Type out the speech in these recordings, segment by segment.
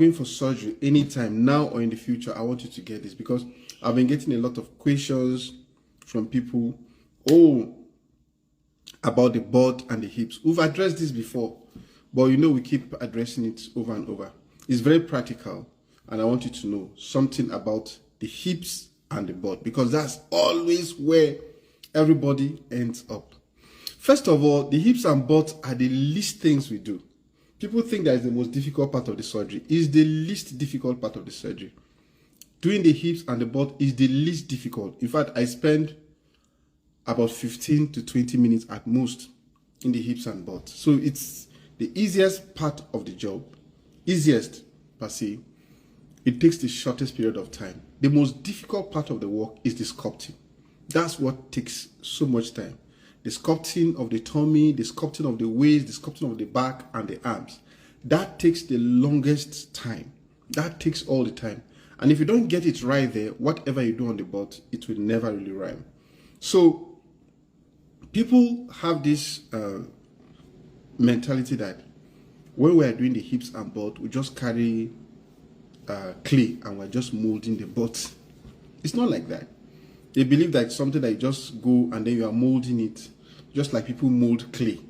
going for surgery anytime now or in the future, I want you to get this, because I've been getting a lot of questions from people, about the butt and the hips. We've addressed this before, but we keep addressing it over and over. It's very practical, and I want you to know something about the hips and the butt, because that's always where everybody ends up. First of all, the hips and butt are the least things we do. People think that is the most difficult part of the surgery. It's the least difficult part of the surgery. Doing the hips and the butt is the least difficult. In fact, I spend about 15 to 20 minutes at most in the hips and butt. So it's the easiest part of the job, easiest per se. It takes the shortest period of time. The most difficult part of the work is the sculpting. That's what takes so much time. The sculpting of the tummy, the sculpting of the waist, the sculpting of the back and the arms. That takes the longest time. That takes all the time. And if you don't get it right there, whatever you do on the butt, it will never really rhyme. So people have this mentality that when we are doing the hips and butt, we just carry clay and we're just molding the butt. It's not like that. They believe that it's something that you just go and then you are molding it, just like people mold clay.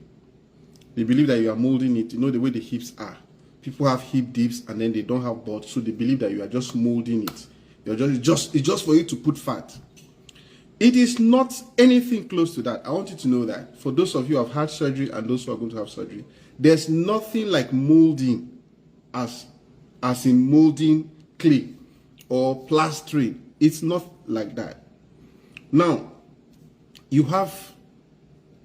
They believe that you are molding it, the way the hips are. People have hip dips and then they don't have butt, so they believe that you are just molding it. It's just for you to put fat. It is not anything close to that. I want you to know that. For those of you who have had surgery and those who are going to have surgery, there's nothing like molding as in molding clay or plastering. It's not like that. Now, you have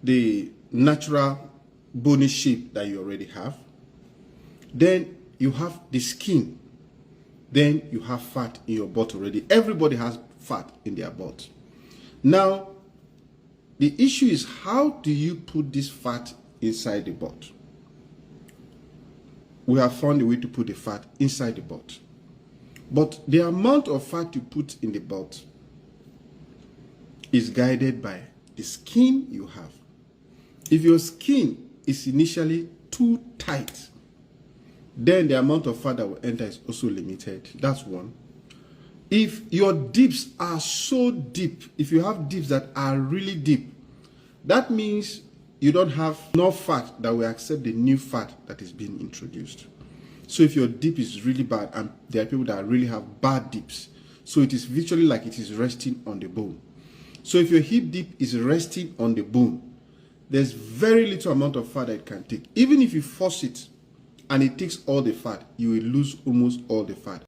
the natural bony shape that you already have. Then you have the skin. Then you have fat in your butt already. Everybody has fat in their butt. Now, the issue is, how do you put this fat inside the butt? We have found a way to put the fat inside the butt. But the amount of fat you put in the butt is guided by the skin you have. If your skin is initially too tight, then the amount of fat that will enter is also limited. That's one. If your dips are so deep, if you have dips that are really deep, that means you don't have enough fat that will accept the new fat that is being introduced. So if your dip is really bad, and there are people that really have bad dips, so it is virtually like it is resting on the bone. So if your hip dip is resting on the bone, there's very little amount of fat that it can take. Even if you force it and it takes all the fat, you will lose almost all the fat.